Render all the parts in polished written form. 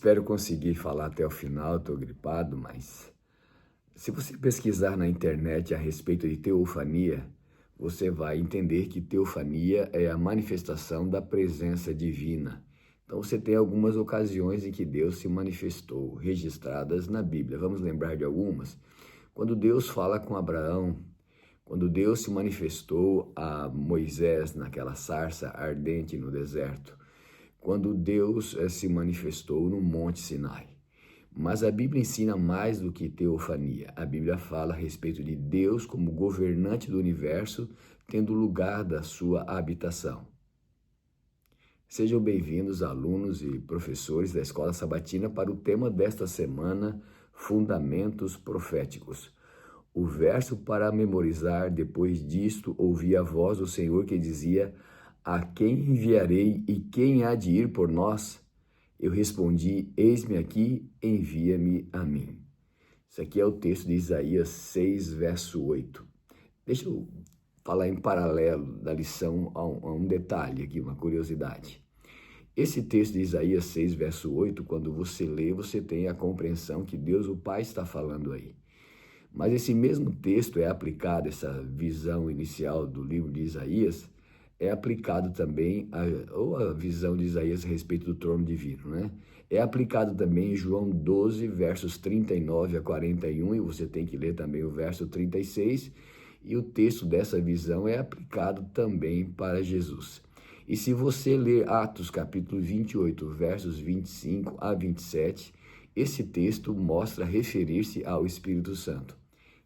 Espero conseguir falar até o final, estou gripado, mas se você pesquisar na internet a respeito de teofania, você vai entender que teofania é a manifestação da presença divina. Então você tem algumas ocasiões em que Deus se manifestou, registradas na Bíblia. Vamos lembrar de algumas? Quando Deus fala com Abraão, quando Deus se manifestou a Moisés naquela sarça ardente no deserto, quando Deus se manifestou no Monte Sinai. Mas a Bíblia ensina mais do que teofania. A Bíblia fala a respeito de Deus como governante do universo, tendo lugar da sua habitação. Sejam bem-vindos, alunos e professores da Escola Sabatina, para o tema desta semana, Fundamentos Proféticos. O verso para memorizar: depois disto, ouvi a voz do Senhor que dizia: a quem enviarei e quem há de ir por nós? Eu respondi: eis-me aqui, envia-me a mim. Isso aqui é o texto de Isaías 6, verso 8. Deixa eu falar em paralelo da lição a um detalhe aqui, uma curiosidade. Esse texto de Isaías 6, verso 8, quando você lê, você tem a compreensão que Deus, o Pai, está falando aí. Mas esse mesmo texto é aplicado, essa visão inicial do livro de Isaías, é aplicado também, a visão de Isaías a respeito do trono divino, né? É aplicado também em João 12, versos 39 a 41, e você tem que ler também o verso 36, e o texto dessa visão é aplicado também para Jesus. E se você ler Atos capítulo 28, versos 25 a 27, esse texto mostra referir-se ao Espírito Santo.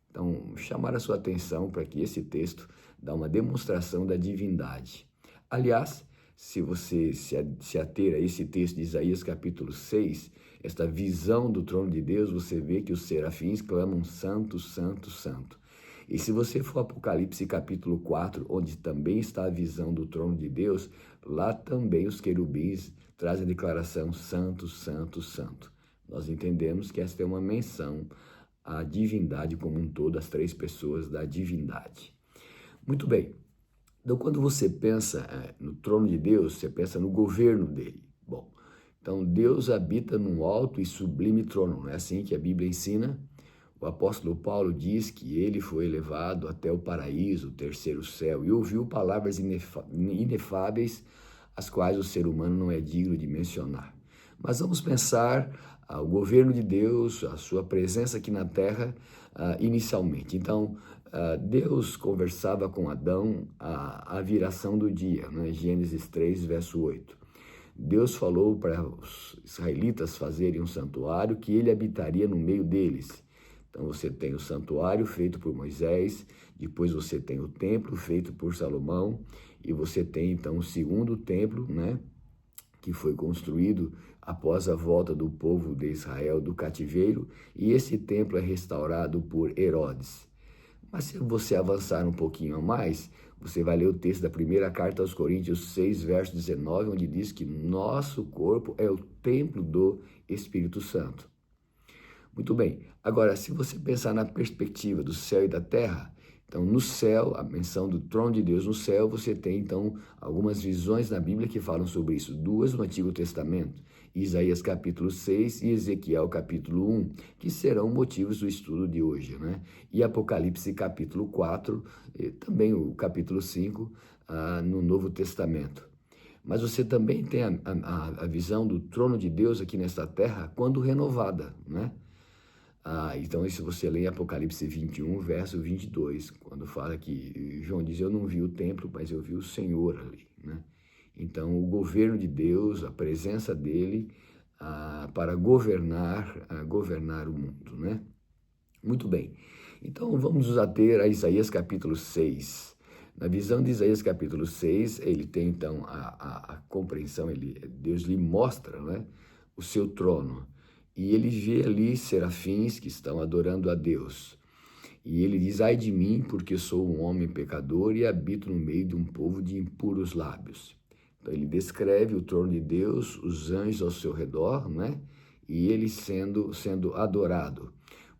Então, chamar a sua atenção para que esse texto dá uma demonstração da divindade. Aliás, se você se ater a esse texto de Isaías capítulo 6, esta visão do trono de Deus, você vê que os serafins clamam santo, santo, santo. E se você for Apocalipse capítulo 4, onde também está a visão do trono de Deus, lá também os querubins trazem a declaração santo, santo, santo. Nós entendemos que esta é uma menção à divindade como um todo, as três pessoas da divindade. Muito bem. Então, quando você pensa no trono de Deus, você pensa no governo dele. Bom, então Deus habita num alto e sublime trono, não é assim que a Bíblia ensina? O apóstolo Paulo diz que ele foi elevado até o paraíso, o terceiro céu, e ouviu palavras inefáveis, as quais o ser humano não é digno de mencionar. Mas vamos pensar o governo de Deus, a sua presença aqui na terra, inicialmente. Então, Deus conversava com Adão a viração do dia, né? Gênesis 3, verso 8. Deus falou para os israelitas fazerem um santuário que ele habitaria no meio deles. Então você tem o santuário feito por Moisés, depois você tem o templo feito por Salomão, e você tem então o segundo templo, né, que foi construído após a volta do povo de Israel do cativeiro, e esse templo é restaurado por Herodes. Mas se você avançar um pouquinho a mais, você vai ler o texto da primeira carta aos Coríntios 6, verso 19, onde diz que nosso corpo é o templo do Espírito Santo. Muito bem, agora se você pensar na perspectiva do céu e da terra, então no céu, a menção do trono de Deus no céu, você tem então algumas visões na Bíblia que falam sobre isso, duas no Antigo Testamento, Isaías capítulo 6 e Ezequiel capítulo 1, que serão motivos do estudo de hoje, né? E Apocalipse capítulo 4, e também o capítulo 5 no Novo Testamento. Mas você também tem a visão do trono de Deus aqui nesta terra quando renovada, né? Então, se você lê Apocalipse 21, verso 22, quando fala que João diz, eu não vi o templo, mas eu vi o Senhor ali, né? Então, o governo de Deus, a presença dele para governar o mundo, né? Muito bem. Então, vamos nos ater a Isaías capítulo 6. Na visão de Isaías capítulo 6, ele tem então a compreensão, Deus lhe mostra, né, o seu trono. E ele vê ali serafins que estão adorando a Deus. E ele diz, ai de mim, porque sou um homem pecador e habito no meio de um povo de impuros lábios. Então ele descreve o trono de Deus, os anjos ao seu redor, né? E ele sendo adorado.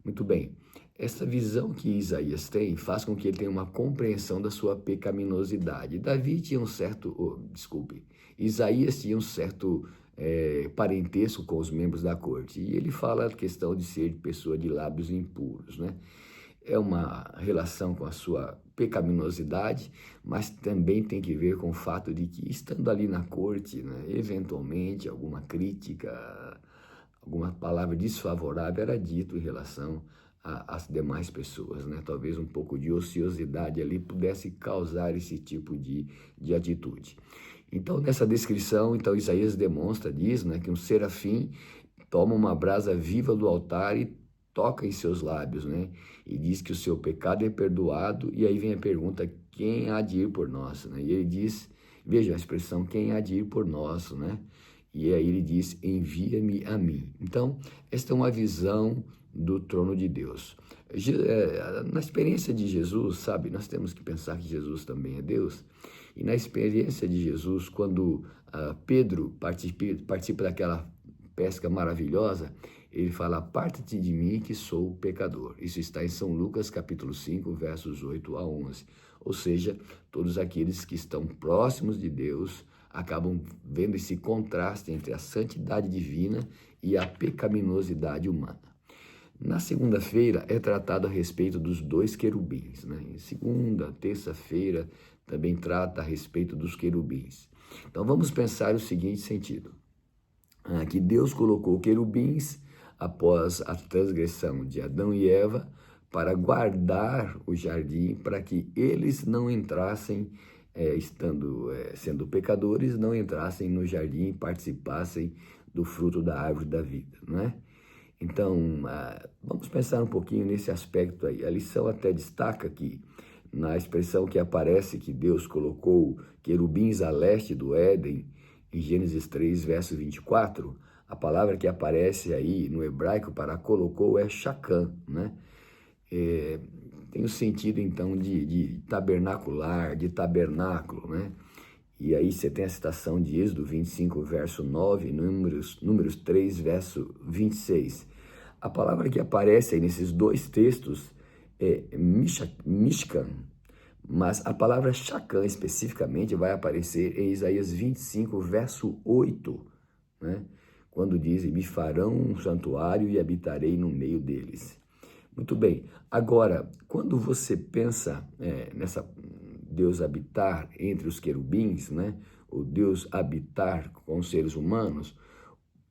Muito bem, essa visão que Isaías tem faz com que ele tenha uma compreensão da sua pecaminosidade. Isaías tinha um certo parentesco com os membros da corte. E ele fala a questão de ser pessoa de lábios impuros, né? É uma relação com a sua pecaminosidade, mas também tem que ver com o fato de que, estando ali na corte, né, eventualmente alguma crítica, alguma palavra desfavorável era dito em relação às demais pessoas, né? Talvez um pouco de ociosidade ali pudesse causar esse tipo de atitude. Então, nessa descrição, Isaías diz, né, que um serafim toma uma brasa viva do altar e toca em seus lábios, né? E diz que o seu pecado é perdoado, e aí vem a pergunta, quem há de ir por nós, né? E ele diz, veja a expressão, quem há de ir por nós, né? E aí ele diz, envia-me a mim. Então, esta é uma visão do trono de Deus. Na experiência de Jesus, sabe, nós temos que pensar que Jesus também é Deus, e na experiência de Jesus, quando Pedro participa daquela pesca maravilhosa, ele fala, aparta-te de mim que sou pecador. Isso está em São Lucas, capítulo 5, versos 8 a 11. Ou seja, todos aqueles que estão próximos de Deus acabam vendo esse contraste entre a santidade divina e a pecaminosidade humana. Na segunda-feira é tratado a respeito dos dois querubins, né? Em segunda, terça-feira também trata a respeito dos querubins. Então vamos pensar o seguinte sentido, que Deus colocou querubins após a transgressão de Adão e Eva para guardar o jardim, para que eles não entrassem, sendo pecadores, não entrassem no jardim e participassem do fruto da árvore da vida, não é? Então, vamos pensar um pouquinho nesse aspecto aí. A lição até destaca que, na expressão que aparece que Deus colocou querubins a leste do Éden, em Gênesis 3, verso 24, a palavra que aparece aí no hebraico para colocou é shakam, né? Tem o sentido, então, de tabernacular, de tabernáculo, né? E aí você tem a citação de Êxodo 25, verso 9, Números 3, verso 26. A palavra que aparece aí nesses dois textos é Mishkan, mas a palavra Shakam especificamente vai aparecer em Isaías 25, verso 8, né? Quando diz, me farão um santuário e habitarei no meio deles. Muito bem, agora, quando você pensa nessa Deus habitar entre os querubins, né? O Deus habitar com os seres humanos,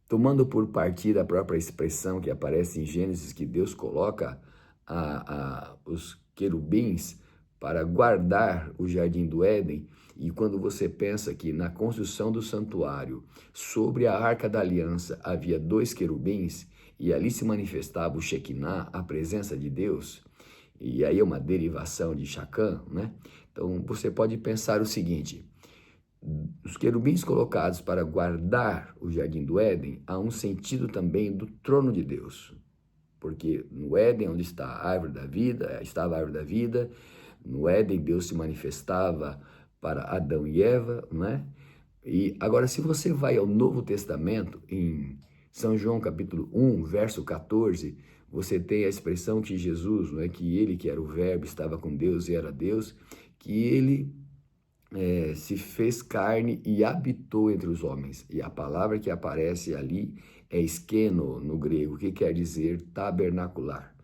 tomando por partida a própria expressão que aparece em Gênesis, que Deus coloca os querubins para guardar o jardim do Éden, e quando você pensa que na construção do santuário, sobre a Arca da Aliança, havia dois querubins, e ali se manifestava o Shekinah, a presença de Deus, e aí é uma derivação de Shakam, né? Então você pode pensar o seguinte, os querubins colocados para guardar o jardim do Éden, há um sentido também do trono de Deus, porque no Éden, onde está a árvore da vida, estava a árvore da vida, no Éden Deus se manifestava para Adão e Eva, né? E agora, se você vai ao Novo Testamento, em São João capítulo 1, verso 14, você tem a expressão que Jesus, não é, que ele que era o verbo, estava com Deus e era Deus, que ele se fez carne e habitou entre os homens. E a palavra que aparece ali é skeno no grego, que quer dizer tabernacular.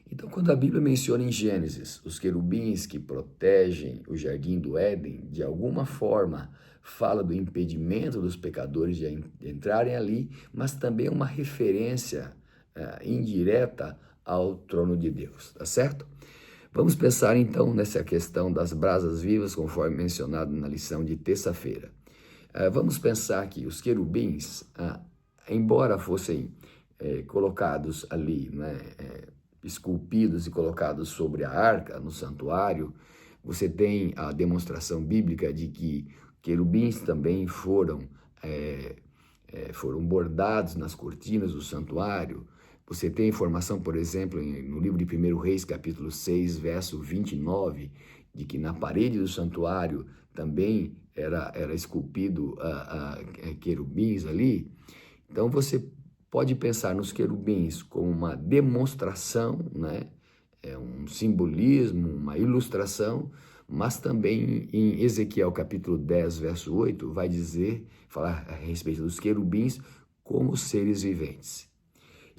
Então, quando a Bíblia menciona em Gênesis os querubins que protegem o jardim do Éden, de alguma forma fala do impedimento dos pecadores de entrarem ali, mas também uma referência indireta ao trono de Deus, tá certo? Vamos pensar então nessa questão das brasas vivas, conforme mencionado na lição de terça-feira. Vamos pensar que os querubins, embora fossem colocados ali, né, esculpidos e colocados sobre a arca, no santuário, você tem a demonstração bíblica de que querubins também foram bordados nas cortinas do santuário. Você tem informação, por exemplo, no livro de 1 Reis, capítulo 6, verso 29, de que na parede do santuário também era esculpido querubins ali. Então você pode pensar nos querubins como uma demonstração, né? Um simbolismo, uma ilustração, Mas também em Ezequiel capítulo 10, verso 8, vai falar a respeito dos querubins como seres viventes.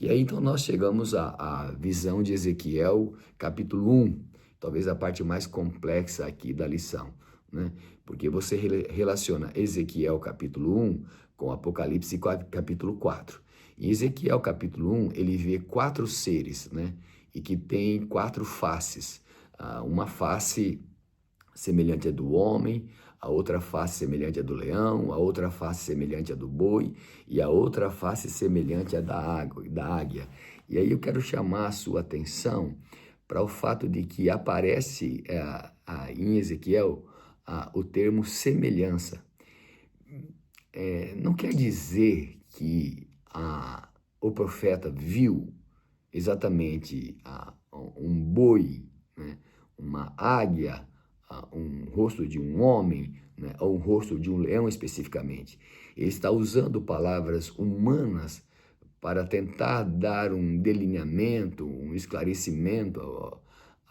E aí então nós chegamos à visão de Ezequiel capítulo 1, talvez a parte mais complexa aqui da lição, né? Porque você relaciona Ezequiel capítulo 1 com Apocalipse capítulo 4. Em Ezequiel capítulo 1, ele vê 4 seres, né? E que tem 4 faces. Uma face semelhante à do homem, a outra face semelhante à do leão, a outra face semelhante à do boi e a outra face semelhante à da águia. E aí eu quero chamar a sua atenção para o fato de que aparece em Ezequiel o termo semelhança. Não quer dizer que o profeta viu exatamente um boi, né, uma águia, um rosto de um homem, né, ou um rosto de um leão especificamente. Ele está usando palavras humanas para tentar dar um delineamento, um esclarecimento,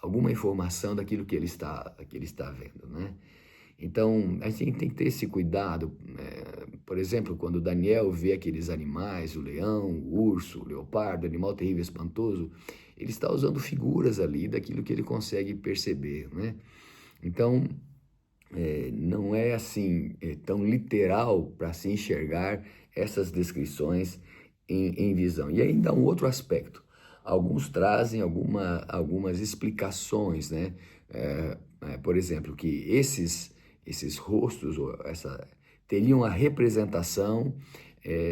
alguma informação daquilo que ele está vendo, né? Então, a gente tem que ter esse cuidado. Por exemplo, quando Daniel vê aqueles animais, o leão, o urso, o leopardo, animal terrível, espantoso, ele está usando figuras ali daquilo que ele consegue perceber, né? Então, não é assim tão literal para se enxergar essas descrições em visão. E ainda um outro aspecto. Alguns trazem algumas explicações, né? Por exemplo, que esses rostos teriam a representação,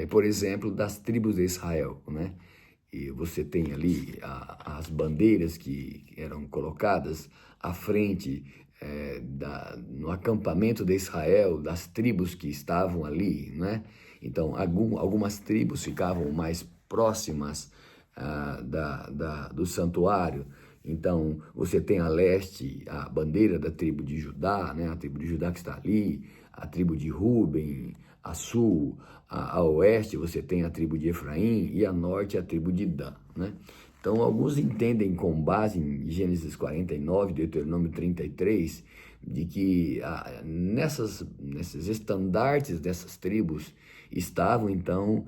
por exemplo, das tribos de Israel, né? E você tem ali as bandeiras que eram colocadas à frente no acampamento de Israel, das tribos que estavam ali, né? Então, algumas tribos ficavam mais próximas do santuário. Então, você tem a leste a bandeira da tribo de Judá, né? A tribo de Judá que está ali, a tribo de Ruben, a sul, a oeste você tem a tribo de Efraim e a norte a tribo de Dan, né? Então, alguns entendem com base em Gênesis 49, Deuteronômio 33, de que nesses estandartes dessas tribos estavam, então,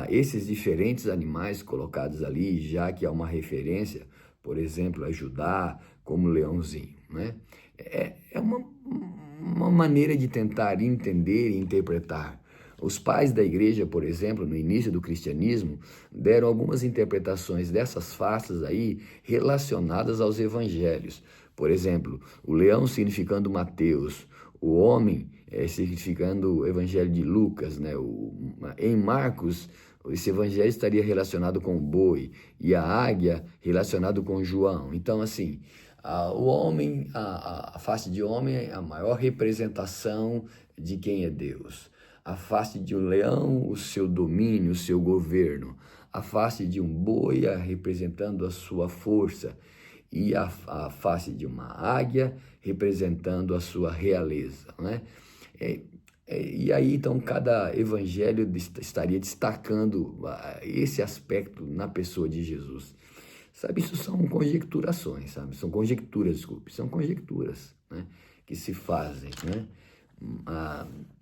esses diferentes animais colocados ali, já que há uma referência, por exemplo, a Judá como leãozinho, né? É uma maneira de tentar entender e interpretar. Os pais da igreja, por exemplo, no início do cristianismo, deram algumas interpretações dessas faces aí relacionadas aos evangelhos. Por exemplo, o leão significando Mateus, o homem significando o evangelho de Lucas, né? Em Marcos, esse evangelho estaria relacionado com o boi e a águia relacionado com João. Então, assim, o homem, a face de homem é a maior representação de quem é Deus. A face de um leão, o seu domínio, o seu governo. A face de um boi, representando a sua força. E a face de uma águia, representando a sua realeza, né? E aí, então, cada evangelho estaria destacando esse aspecto na pessoa de Jesus. Sabe, isso são conjecturações, sabe? São conjecturas, né? Que se fazem, né?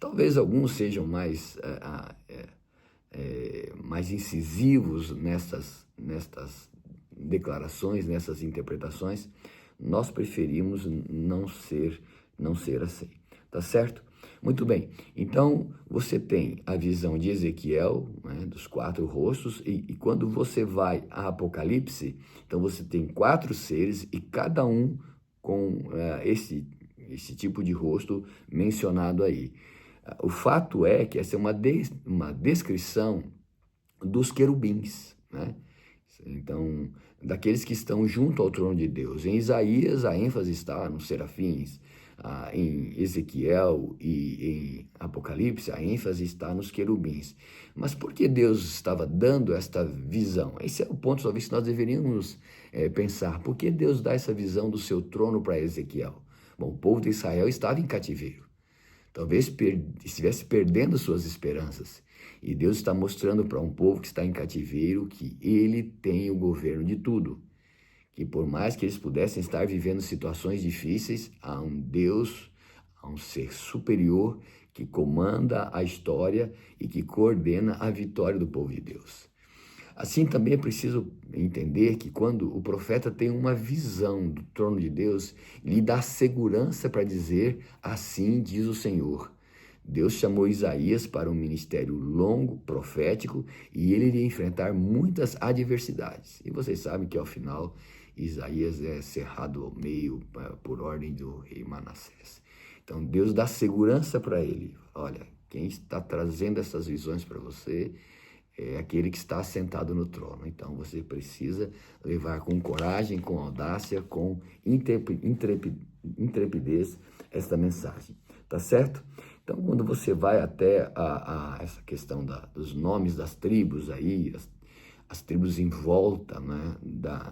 Talvez alguns sejam mais incisivos nestas declarações, nessas interpretações. Nós preferimos não ser assim, tá certo? Muito bem, então você tem a visão de Ezequiel, né, dos 4 rostos, e quando você vai a Apocalipse, então você tem 4 seres e cada um com esse tipo de rosto mencionado aí. O fato é que essa é uma descrição dos querubins, né? Então, daqueles que estão junto ao trono de Deus. Em Isaías, a ênfase está nos serafins. Em Ezequiel e em Apocalipse, a ênfase está nos querubins. Mas por que Deus estava dando esta visão? Esse é o ponto, talvez, que nós deveríamos pensar. Por que Deus dá essa visão do seu trono para Ezequiel? Bom, o povo de Israel estava em cativeiro. Talvez estivesse perdendo suas esperanças. E Deus está mostrando para um povo que está em cativeiro que ele tem o governo de tudo. que por mais que eles pudessem estar vivendo situações difíceis, há um Deus, há um ser superior que comanda a história e que coordena a vitória do povo de Deus. Assim também é preciso entender que quando o profeta tem uma visão do trono de Deus, lhe dá segurança para dizer, assim diz o Senhor. Deus chamou Isaías para um ministério longo, profético, e ele iria enfrentar muitas adversidades. E vocês sabem que ao final Isaías é cerrado ao meio por ordem do rei Manassés. Então Deus dá segurança para ele. Olha, quem está trazendo essas visões para você é aquele que está sentado no trono. Então você precisa levar com coragem, com audácia, com intrepidez esta mensagem. Tá certo? Então quando você vai até essa questão dos nomes das tribos aí, as tribos em volta, né,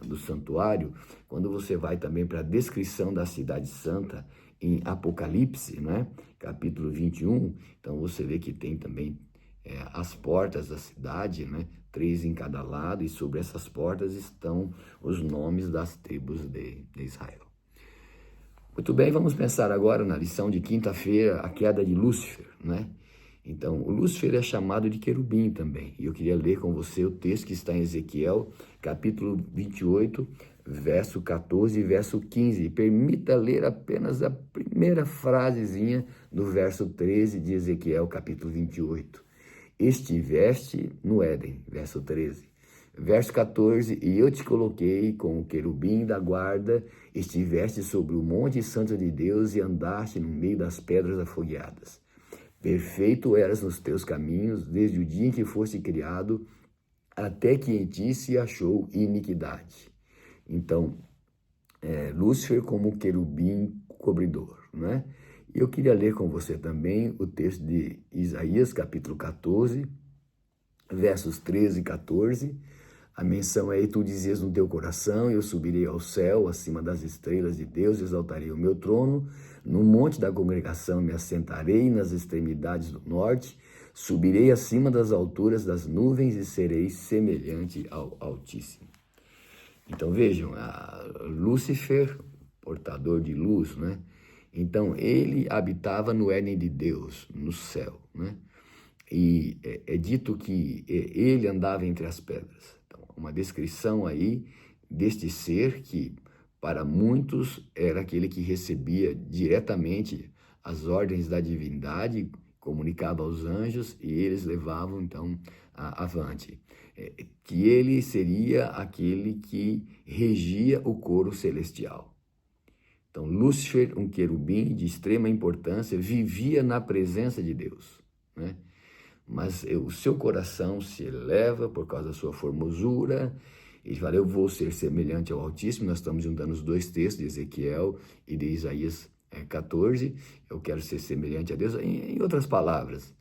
do santuário, quando você vai também para a descrição da cidade santa em Apocalipse, né, capítulo 21, então você vê que tem também as portas da cidade, né? 3 em cada lado, e sobre essas portas estão os nomes das tribos de Israel. Muito bem, vamos pensar agora na lição de quinta-feira, a queda de Lúcifer, né? Então, o Lúcifer é chamado de querubim também, e eu queria ler com você o texto que está em Ezequiel, capítulo 28, verso 14 e verso 15. Permita ler apenas a primeira frasezinha do verso 13 de Ezequiel, capítulo 28. Estiveste no Éden, verso 13. Verso 14, e eu te coloquei com o querubim da guarda, estiveste sobre o monte santo de Deus e andaste no meio das pedras afogueadas. Perfeito eras nos teus caminhos, desde o dia em que foste criado, até que em ti se achou iniquidade. Então, Lúcifer como querubim cobridor, né? E eu queria ler com você também o texto de Isaías, capítulo 14, versos 13 e 14. A menção é: e tu dizias no teu coração, eu subirei ao céu, acima das estrelas de Deus, exaltarei o meu trono, no monte da congregação me assentarei, nas extremidades do norte, subirei acima das alturas das nuvens e serei semelhante ao Altíssimo. Então vejam, Lúcifer, portador de luz, né? Então ele habitava no Éden de Deus, no céu, né? E é dito que ele andava entre as pedras. Então, uma descrição aí deste ser que, para muitos, era aquele que recebia diretamente as ordens da divindade, comunicava aos anjos e eles levavam, então, avante. Que ele seria aquele que regia o coro celestial. Então, Lúcifer, um querubim de extrema importância, vivia na presença de Deus, né? Mas o seu coração se eleva por causa da sua formosura. Ele fala: eu vou ser semelhante ao Altíssimo. Nós estamos juntando os dois textos de Ezequiel e de Isaías 14. Eu quero ser semelhante a Deus. Em outras palavras,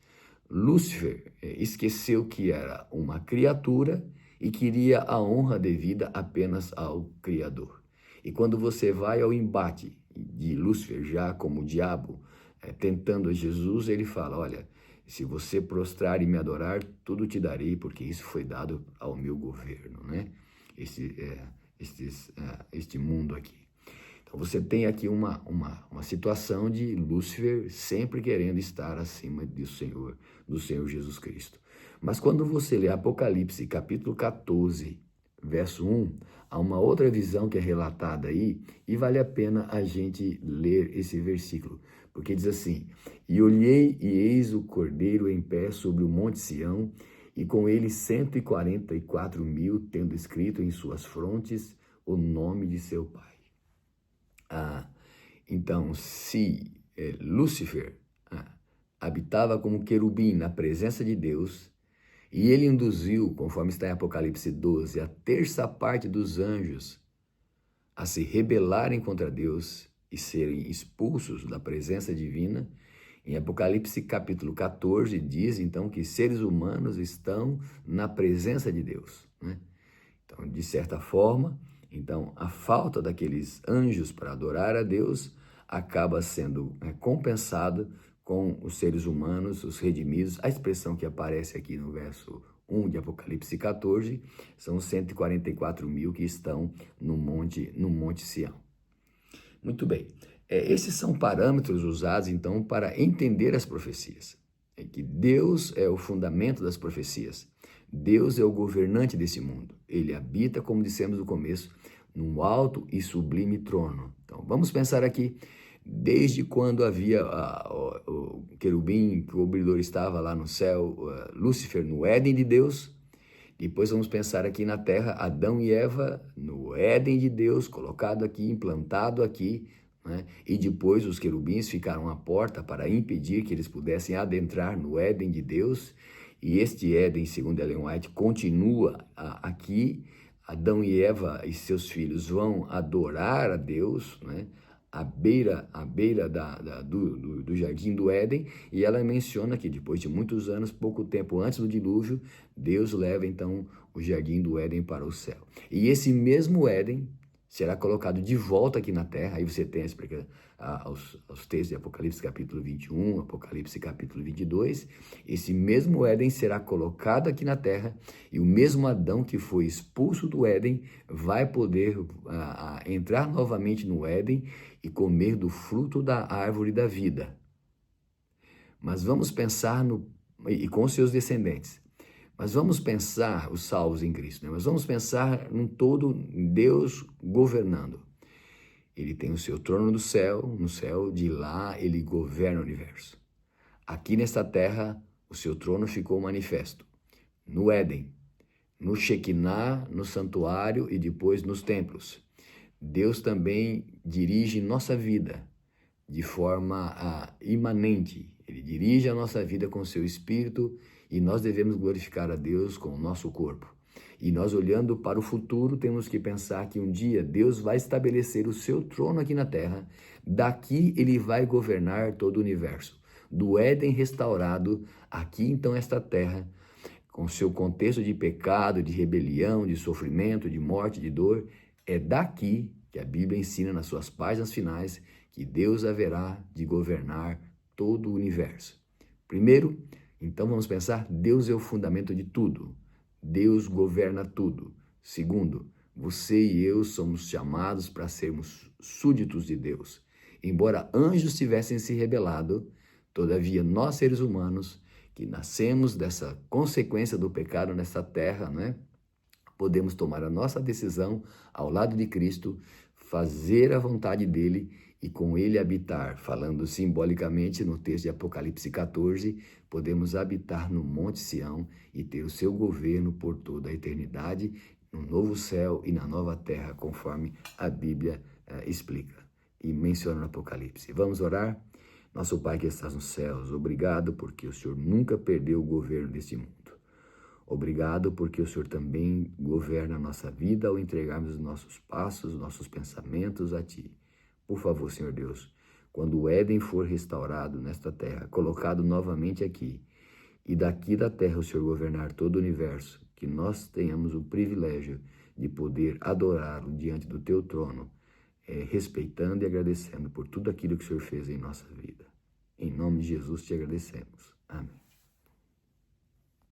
Lúcifer esqueceu que era uma criatura e queria a honra devida apenas ao Criador. E quando você vai ao embate de Lúcifer, já como diabo, tentando a Jesus, ele fala: olha, se você prostrar e me adorar, tudo te darei, porque isso foi dado ao meu governo, né? Este mundo aqui. Então você tem aqui uma situação de Lúcifer sempre querendo estar acima do Senhor Jesus Cristo. Mas quando você lê Apocalipse, capítulo 14, verso 1, há uma outra visão que é relatada aí, e vale a pena a gente ler esse versículo, porque diz assim: e olhei, e eis o Cordeiro em pé sobre o monte Sião, e com ele 144.000, tendo escrito em suas frontes o nome de seu Pai. Então, se Lúcifer habitava como querubim na presença de Deus, e ele induziu, conforme está em Apocalipse 12, a terça parte dos anjos a se rebelarem contra Deus e serem expulsos da presença divina, em Apocalipse capítulo 14 diz então que seres humanos estão na presença de Deus, né? Então, de certa forma, então a falta daqueles anjos para adorar a Deus acaba sendo compensada com os seres humanos, os redimidos, a expressão que aparece aqui no verso 1 de Apocalipse 14, são os 144 mil que estão no Monte Sião. Muito bem, esses são parâmetros usados então para entender as profecias. É que Deus é o fundamento das profecias. Deus é o governante desse mundo. Ele habita, como dissemos no começo, num alto e sublime trono. Então, vamos pensar aqui, desde quando havia o querubim, que o cobridor estava lá no céu, Lúcifer no Éden de Deus. Depois vamos pensar aqui na terra, Adão e Eva no Éden de Deus, colocado aqui, implantado aqui, né? E depois os querubins ficaram à porta para impedir que eles pudessem adentrar no Éden de Deus. E este Éden, segundo Ellen White, continua aqui. Adão e Eva e seus filhos vão adorar a Deus, né? À beira do jardim do Éden, e ela menciona que depois de muitos anos, pouco tempo antes do dilúvio, Deus leva então o jardim do Éden para o céu. E esse mesmo Éden será colocado de volta aqui na terra. Aí você tem os textos de Apocalipse capítulo 21, Apocalipse capítulo 22, esse mesmo Éden será colocado aqui na terra, e o mesmo Adão que foi expulso do Éden vai poder entrar novamente no Éden e comer do fruto da árvore da vida. Mas vamos pensar e com seus descendentes. Mas vamos pensar, os salvos em Cristo, né? Mas vamos pensar num todo, Deus governando. Ele tem o seu trono no céu, de lá ele governa o universo. Aqui nesta terra, o seu trono ficou manifesto. No Éden, no Shekinah, no santuário e depois nos templos. Deus também dirige nossa vida de forma imanente. Ele dirige a nossa vida com o seu Espírito, e nós devemos glorificar a Deus com o nosso corpo. E nós, olhando para o futuro, temos que pensar que um dia Deus vai estabelecer o seu trono aqui na terra. Daqui ele vai governar todo o universo. Do Éden restaurado, aqui então esta terra, com seu contexto de pecado, de rebelião, de sofrimento, de morte, de dor, é daqui que a Bíblia ensina nas suas páginas finais que Deus haverá de governar todo o universo. Primeiro, então vamos pensar, Deus é o fundamento de tudo. Deus governa tudo. Segundo, você e eu somos chamados para sermos súditos de Deus. Embora anjos tivessem se rebelado, todavia nós, seres humanos, que nascemos dessa consequência do pecado nessa terra, né? Podemos tomar a nossa decisão ao lado de Cristo, fazer a vontade dele e com ele habitar. Falando simbolicamente no texto de Apocalipse 14, podemos habitar no Monte Sião e ter o seu governo por toda a eternidade, no novo céu e na nova terra, conforme a Bíblia explica e menciona no Apocalipse. Vamos orar? Nosso Pai que estás nos céus, obrigado porque o Senhor nunca perdeu o governo deste mundo. Obrigado porque o Senhor também governa a nossa vida ao entregarmos os nossos passos, nossos pensamentos a Ti. Por favor, Senhor Deus, quando o Éden for restaurado nesta terra, colocado novamente aqui, e daqui da terra o Senhor governar todo o universo, que nós tenhamos o privilégio de poder adorá-lo diante do Teu trono, respeitando e agradecendo por tudo aquilo que o Senhor fez em nossa vida. Em nome de Jesus te agradecemos. Amém.